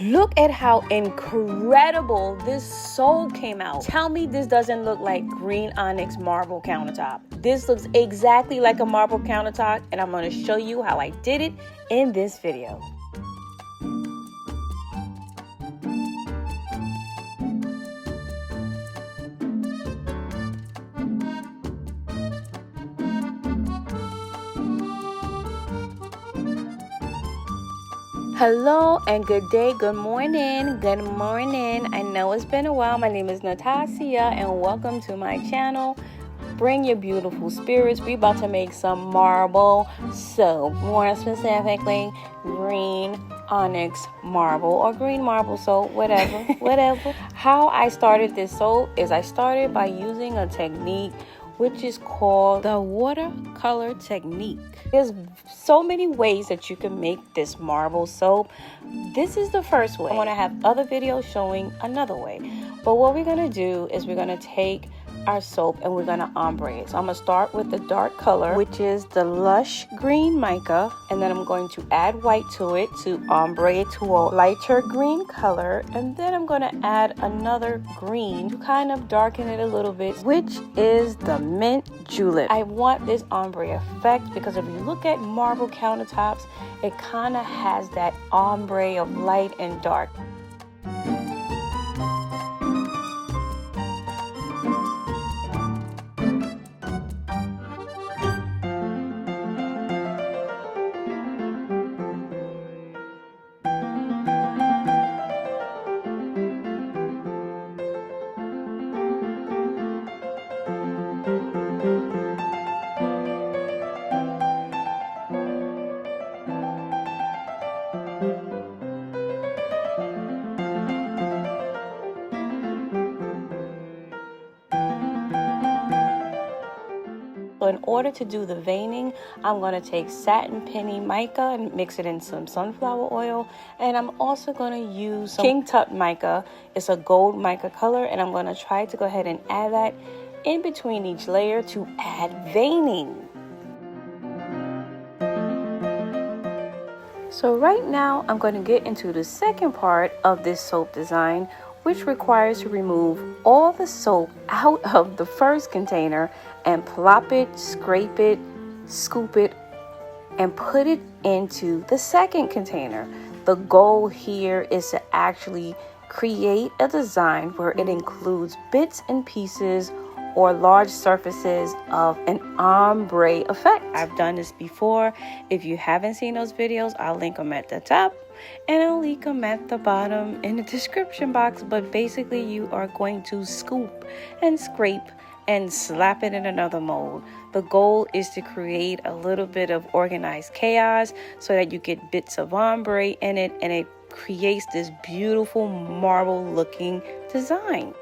Look at how incredible this soap came out. Tell me this doesn't look like green onyx marble countertop. This looks exactly like a marble countertop, and I'm going to show you how I did it in this video. Hello and good day, good morning. I know it's been a while. My name is Natacia and welcome to my channel. Bring your beautiful spirits. We about to make some marble soap, more specifically green onyx marble or green marble soap, whatever. How I started this soap is I started by using a technique which is called the watercolor technique. There's so many ways that you can make this marble soap. This is the first way. I want to have other videos showing another way. But what we're going to do is we're going to take our soap and we're going to ombre it. So I'm going to start with the dark color, which is the lush green mica, and then I'm going to add white to it to ombre it to a lighter green color, and then I'm going to add another green to kind of darken it a little bit, which is the mint julep. I want this ombre effect because if you look at marble countertops, it kind of has that ombre of light and dark. So in order to do the veining, I'm going to take satin penny mica and mix it in some sunflower oil. And I'm also going to use some King Tut mica. It's a gold mica color. And I'm going to try to go ahead and add that in between each layer to add veining. So right now, I'm going to get into the second part of this soap design, which requires to remove all the soap out of the first container and plop it, scrape it, scoop it, and put it into the second container. The goal here is to actually create a design where it includes bits and pieces or large surfaces of an ombre effect. I've done this before. If you haven't seen those videos, I'll link them at the top and I'll link them at the bottom in the description box. But basically you are going to scoop and scrape and slap it in another mold. The goal is to create a little bit of organized chaos so that you get bits of ombre in it and it creates this beautiful marble looking design.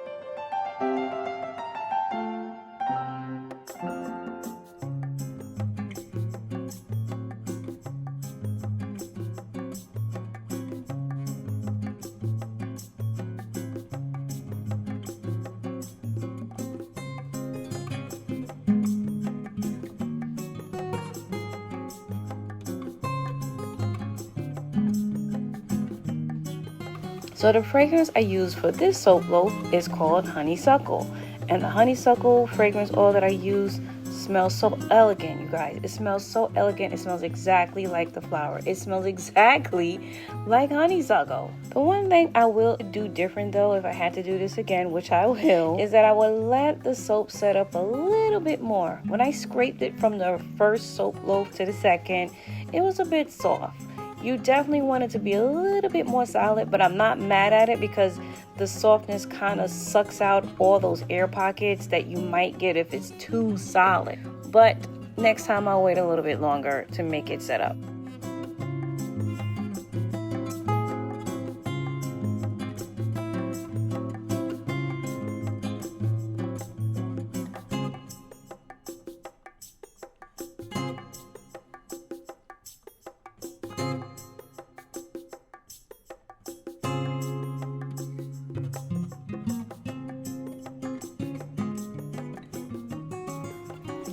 So the fragrance I use for this soap loaf is called honeysuckle. And the honeysuckle fragrance oil that I use smells so elegant, you guys. It smells so elegant. It smells exactly like the flower. It smells exactly like honeysuckle. The one thing I will do different though, if I had to do this again, which I will, is that I will let the soap set up a little bit more. When I scraped it from the first soap loaf to the second, it was a bit soft. You definitely want it to be a little bit more solid, but I'm not mad at it because the softness kind of sucks out all those air pockets that you might get if it's too solid. But next time I'll wait a little bit longer to make it set up.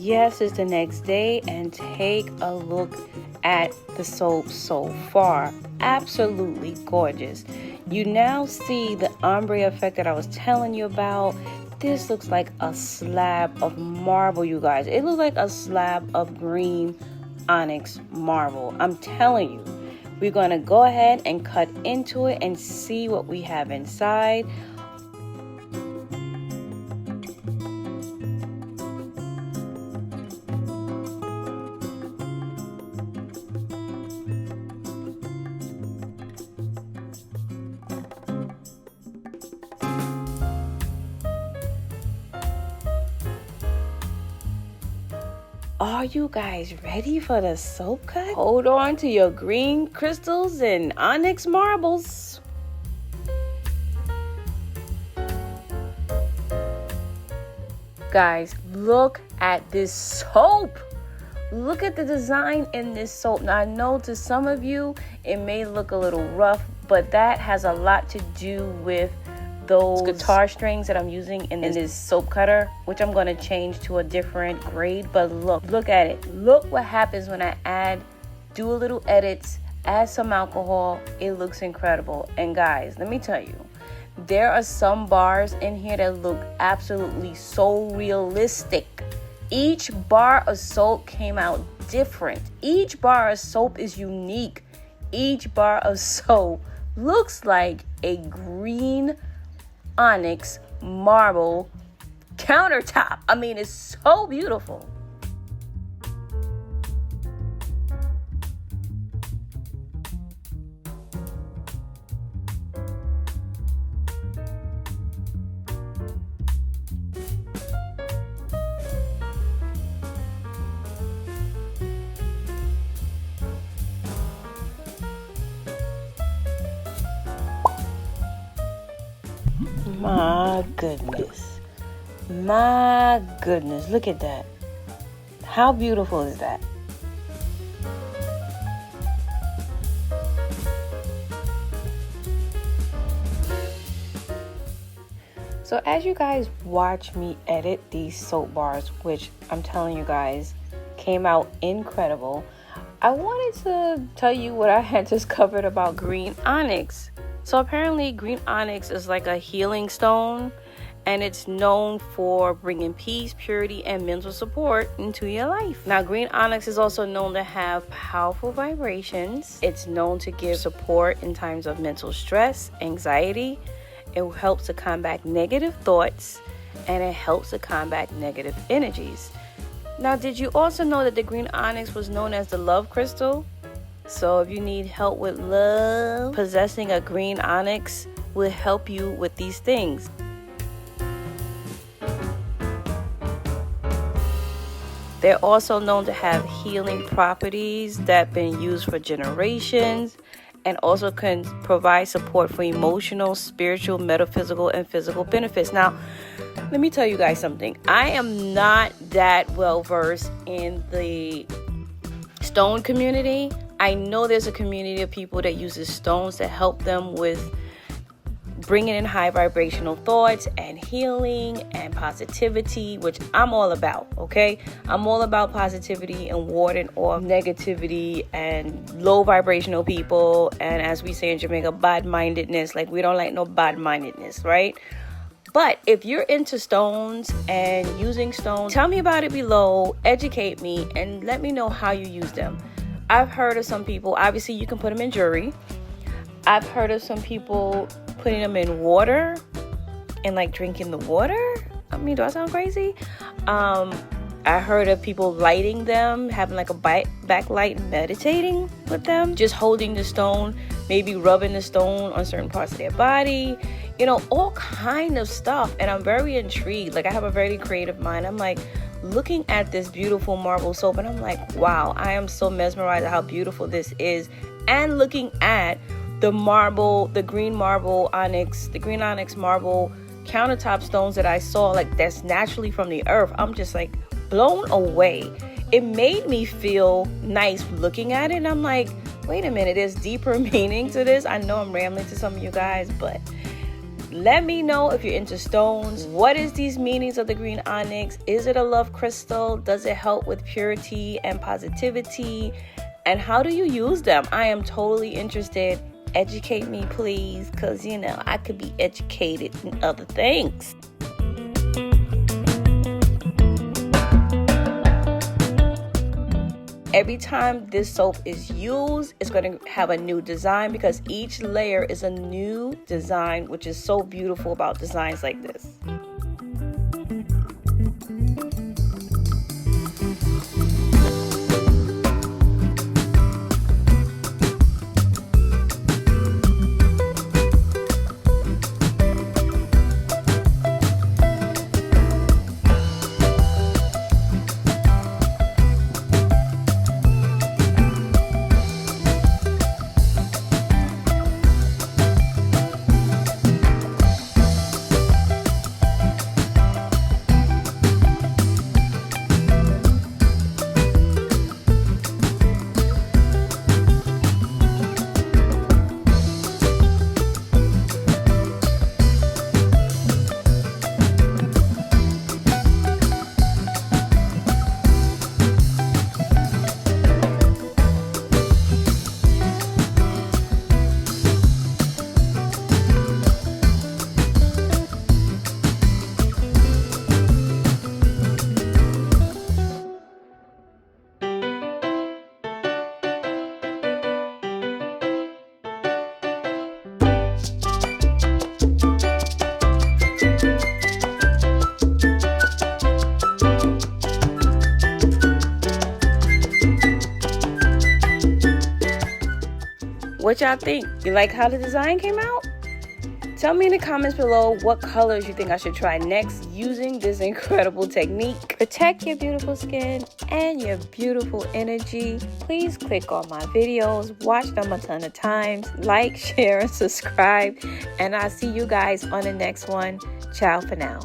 Yes, it's the next day and take a look at the soap so far. absolutely gorgeous. You now see the ombre effect that I was telling you about. This looks like a slab of marble, you guys. It looks like a slab of green onyx marble. I'm telling you. We're going to go ahead and cut into it and see what we have inside. Are you guys ready for the soap cut? Hold on to your green crystals and onyx marbles. Guys, look at this soap. Look at the design in this soap. Now, I know to some of you, it may look a little rough, but that has a lot to do with those guitar strings that I'm using in this soap cutter, which I'm going to change to a different grade. But look at it. Look what happens when I do a little edits, add some alcohol. It looks incredible. And guys, let me tell you, there are some bars in here that look absolutely so realistic. Each bar of soap came out different. Each bar of soap is unique. Each bar of soap looks like a green onyx marble countertop. I mean, it's so beautiful. My goodness. My goodness. Look at that. How beautiful is that? So as you guys watch me edit these soap bars, which I'm telling you guys came out incredible, I wanted to tell you what I had discovered about green onyx. So apparently green onyx is like a healing stone, and it's known for bringing peace, purity, and mental support into your life. Now, green onyx is also known to have powerful vibrations. It's known to give support in times of mental stress, anxiety. It helps to combat negative thoughts, and it helps to combat negative energies. Now, did you also know that the green onyx was known as the love crystal? So if you need help with love, possessing a green onyx will help you with these things. They're also known to have healing properties that have been used for generations, and also can provide support for emotional, spiritual, metaphysical, and physical benefits. Now, let me tell you guys something. I am not that well versed in the stone community. I know there's a community of people that uses stones to help them with bringing in high vibrational thoughts and healing and positivity, which I'm all about, okay? I'm all about positivity and warding off negativity and low vibrational people, and as we say in Jamaica, bad-mindedness. Like, we don't like no bad-mindedness, right? But if you're into stones and using stones, tell me about it below, educate me, and let me know how you use them. I've heard of some people, obviously you can put them in jewelry. I've heard of some people putting them in water and like drinking the water. I mean, do I sound crazy? I heard of people lighting them, having like a backlight and meditating with them, just holding the stone, maybe rubbing the stone on certain parts of their body, you know, all kind of stuff. And I'm very intrigued. Like, I have a very creative mind. I'm like looking at this beautiful marble soap and I'm like, wow, I am so mesmerized at how beautiful this is. And looking at the marble, the green onyx marble countertop stones that I saw, like, that's naturally from the earth, I'm just like blown away. It made me feel nice looking at it, and I'm like, wait a minute, there's deeper meaning to this. I know I'm rambling to some of you guys, but let me know if you're into stones. What is these meanings of the green onyx? Is it a love crystal? Does it help with purity and positivity? And how do you use them? I am totally interested. Educate me, please, because, you know, I could be educated in other things. Every time this soap is used, it's going to have a new design because each layer is a new design, which is so beautiful about designs like this. What y'all think? You like how the design came out? Tell me in the comments below what colors you think I should try next using this incredible technique. Protect your beautiful skin and your beautiful energy. Please click on my videos, watch them a ton of times, like, share, and subscribe. And I'll see you guys on the next one. Ciao for now.